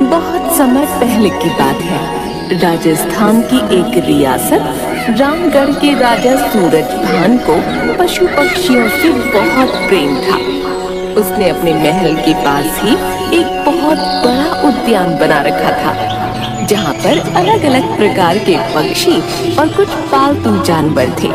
बहुत समय पहले की बात है। राजस्थान की एक रियासत रामगढ़ के राजा सूरजभान को पशु पक्षियों से बहुत प्रेम था। उसने अपने महल के पास ही एक बहुत बड़ा उद्यान बना रखा था, जहाँ पर अलग अलग प्रकार के पक्षी और कुछ पालतू जानवर थे।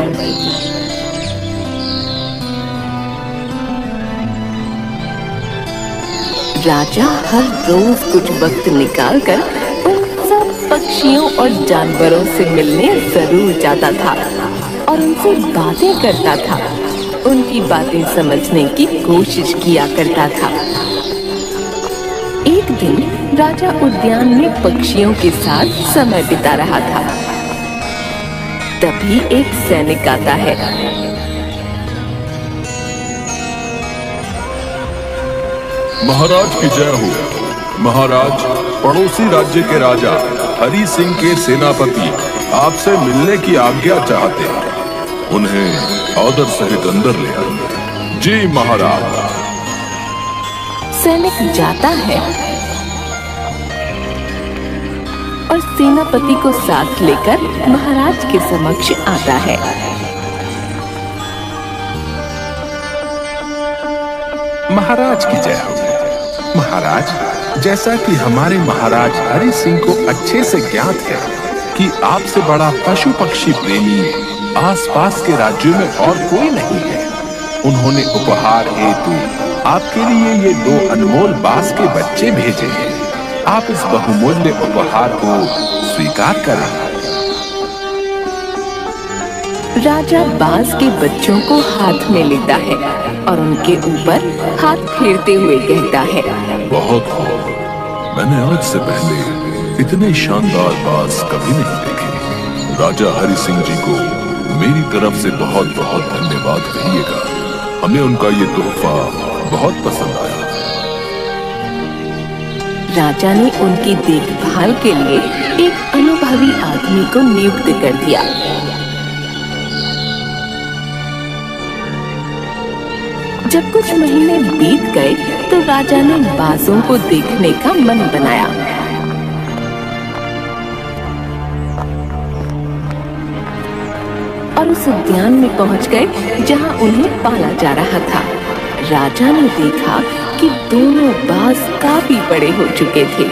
राजा हर रोज कुछ वक्त निकालकर उन सब पक्षियों और जानवरों से मिलने जरूर जाता था और उनसे बातें करता था। उनकी बातें समझने की कोशिश किया करता था। एक दिन राजा उद्यान में पक्षियों के साथ समय बिता रहा था। तभी एक सैनिक आता है। महाराज की जय हो। महाराज, पड़ोसी राज्य के राजा हरि सिंह के सेनापति आपसे मिलने की आज्ञा चाहते हैं। उन्हें आदर सहित अंदर ले आइए। जी महाराज। सैनिक जाता है और सेनापति को साथ लेकर महाराज के समक्ष आता है। महाराज की जय हो। महाराज, जैसा कि हमारे महाराज हरि सिंह को अच्छे से ज्ञात है कि आपसे बड़ा पशु पक्षी प्रेमी आसपास के राज्यों में और कोई नहीं है, उन्होंने उपहार हेतु आपके लिए ये 2 अनमोल बास के बच्चे भेजे हैं। आप इस बहुमूल्य उपहार को स्वीकार करें। राजा बाज के बच्चों को हाथ में लेता है और उनके ऊपर हाथ फेरते हुए कहता है, बहुत खूब। मैंने आज से पहले इतने शानदार बाज कभी नहीं देखे। राजा हरि सिंह जी को मेरी तरफ से बहुत बहुत धन्यवाद कहिएगा। हमें उनका ये तोहफा बहुत पसंद आया। राजा ने उनकी देखभाल के लिए एक अनुभवी आदमी को नियुक्त कर दिया। जब कुछ महीने बीत गए तो राजा ने बाजों को देखने का मन बनाया। और उस उद्यान में पहुंच गए जहां उन्हें पाला जा रहा था। राजा ने देखा कि दोनों बाज काफी बड़े हो चुके थे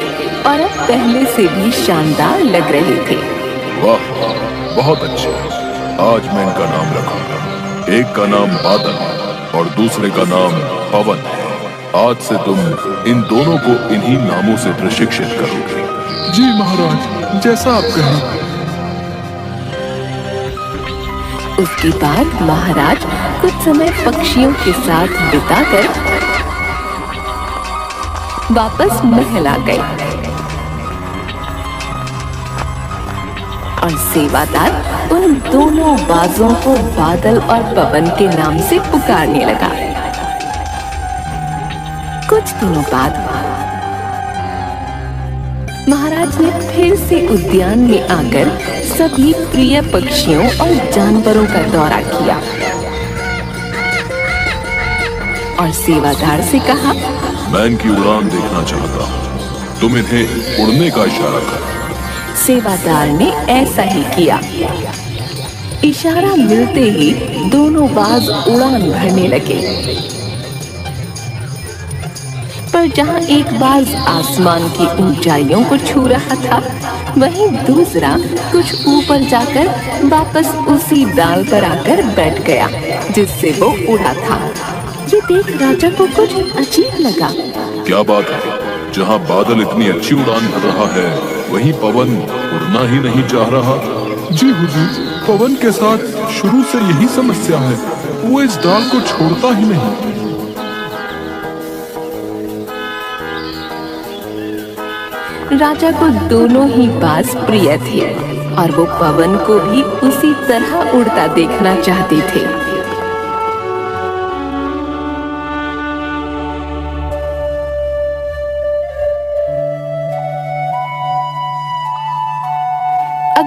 और अब पहले से भी शानदार लग रहे थे। वाह, बहुत अच्छे। आज मैं इनका नाम रखूंगा। एक का नाम बादल और दूसरे का नाम पवन है। आज से तुम इन दोनों को इन्हीं नामों से प्रशिक्षित करोगे। जी महाराज, जैसा आप कहें। उसके बाद महाराज कुछ समय पक्षियों के साथ बिताकर वापस महल आ गए और सेवादार उन दोनों बाजों को बादल और पवन के नाम से पुकारने लगा। कुछ दिनों बाद महाराज ने फिर से उद्यान में आकर सभी प्रिय पक्षियों और जानवरों का दौरा किया और सेवादार से कहा, मैं इनकी उड़ान देखना चाहता हूँ। तुम इन्हें उड़ने का इशारा करो। सेवादार ने ऐसा ही किया। इशारा मिलते ही दोनों बाज उड़ान भरने लगे। पर जहां एक बाज आसमान की ऊंचाइयों को छू रहा था, वहीं दूसरा कुछ ऊपर जाकर वापस उसी डाल पर आकर बैठ गया जिससे वो उड़ा था। ये देख राजा को कुछ अजीब लगा। क्या बात है, जहाँ बादल इतनी अच्छी उड़ान भर रहा है वहीं पवन उड़ना ही नहीं चाह रहा। जी हुजूर, पवन के साथ शुरू से यही समस्या है, वो इस डाल को छोड़ता ही नहीं। राजा को दोनों ही बाज प्रिय थे और वो पवन को भी उसी तरह उड़ता देखना चाहते थे।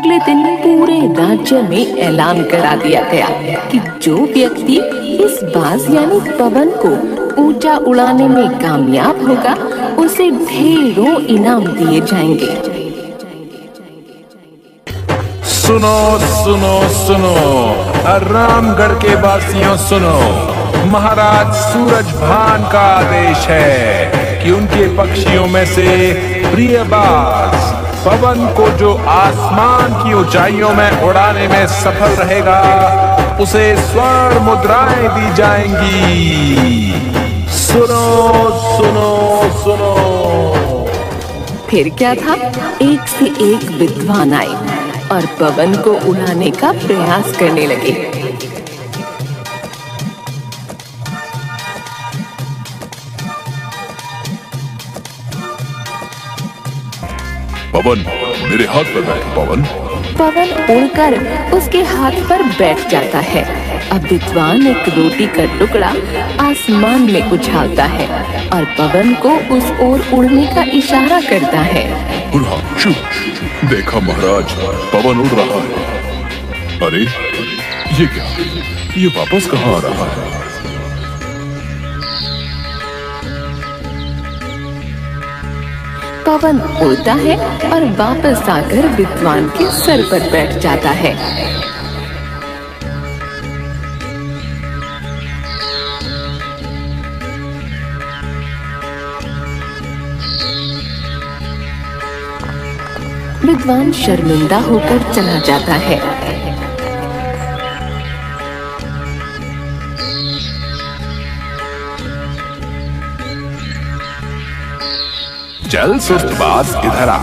अगले दिन पूरे राज्य में ऐलान करा दिया गया कि जो व्यक्ति इस बाज यानी पवन को ऊंचा उड़ाने में कामयाब होगा उसे ढेरों इनाम दिए जाएंगे। सुनो सुनो सुनो, रामगढ़ के वासियों सुनो, महाराज सूरजभान का आदेश है कि उनके पक्षियों में से प्रिय बाज पवन को जो आसमान की ऊंचाइयों में उड़ाने में सफल रहेगा उसे स्वर्ण मुद्राएं दी जाएंगी। सुनो सुनो सुनो। फिर क्या था, एक से एक विद्वान आए और पवन को उड़ाने का प्रयास करने लगे। पवन, मेरे हाथ पर बैठ पवन। पवन उड़कर उसके हाथ पर बैठ जाता है। अब विद्वान एक रोटी का टुकड़ा आसमान में उछालता है और पवन को उस ओर उड़ने का इशारा करता है। उड़ा, देखा महाराज, पवन उड़ रहा है। अरे ये क्या, ये वापस कहाँ आ रहा है? पवन उड़ता है और वापस आकर विद्वान के सर पर बैठ जाता है। विद्वान शर्मिंदा होकर चला जाता है। चल सुस्तबाज, इधर आ।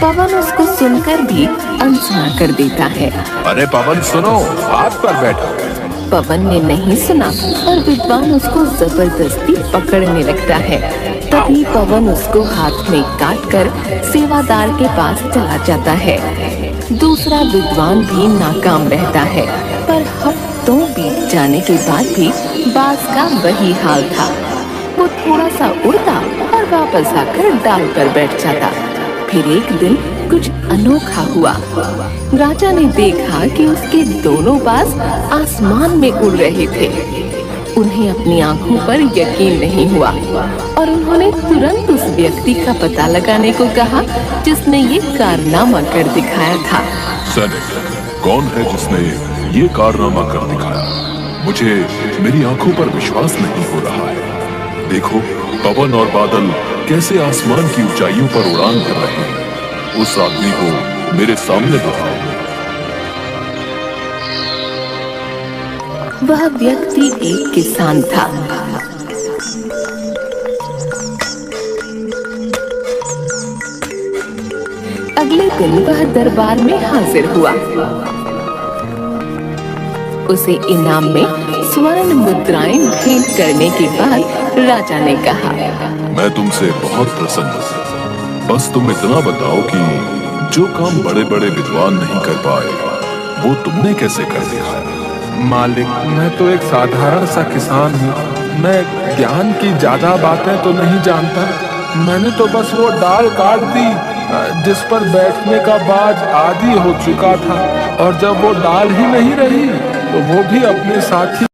पवन उसको सुनकर भी अनसुना कर देता है। अरे पवन सुनो, हाथ पर बैठो। पवन ने नहीं सुना और विद्वान उसको जबरदस्ती पकड़ने लगता है। तभी पवन उसको हाथ में काटकर सेवादार के पास चला जाता है। दूसरा विद्वान भी नाकाम रहता है, पर हफ्तों बीत जाने के बाद भी बाज का वही हाल था। वो थोड़ा सा उड़ता और वापस आकर डाल पर बैठ जाता। फिर एक दिन कुछ अनोखा हुआ। राजा ने देखा कि उसके दोनों बाज आसमान में उड़ रहे थे। उन्हें अपनी आंखों पर यकीन नहीं हुआ और उन्होंने तुरंत उस व्यक्ति का पता लगाने को कहा जिसने ये कारनामा कर दिखाया था। सैनिक, कौन है जिसने ये कारनामा कर दिखाया? मुझे मेरी आंखों पर विश्वास नहीं हो रहा है। देखो, पवन और बादल कैसे आसमान की ऊंचाइयों पर उड़ान भर रहे हैं। उस आदमी को मेरे सामने दिखाओ। वह व्यक्ति एक किसान था। अगले दिन वह दरबार में हाजिर हुआ। उसे इनाम में स्वर्ण मुद्राएं भेंट करने के बाद राजा ने कहा, मैं तुमसे बहुत प्रसन्न हूँ। बस तुम इतना बताओ कि जो काम बड़े बड़े विद्वान नहीं कर पाए वो तुमने कैसे कर दिखाया? मालिक, मैं तो एक साधारण सा किसान हूँ। मैं ज्ञान की ज्यादा बातें तो नहीं जानता। मैंने तो बस वो डाल काट दी जिस पर बैठने का बाज आदी हो चुका था, और जब वो डाल ही नहीं रही तो वो भी अपने साथी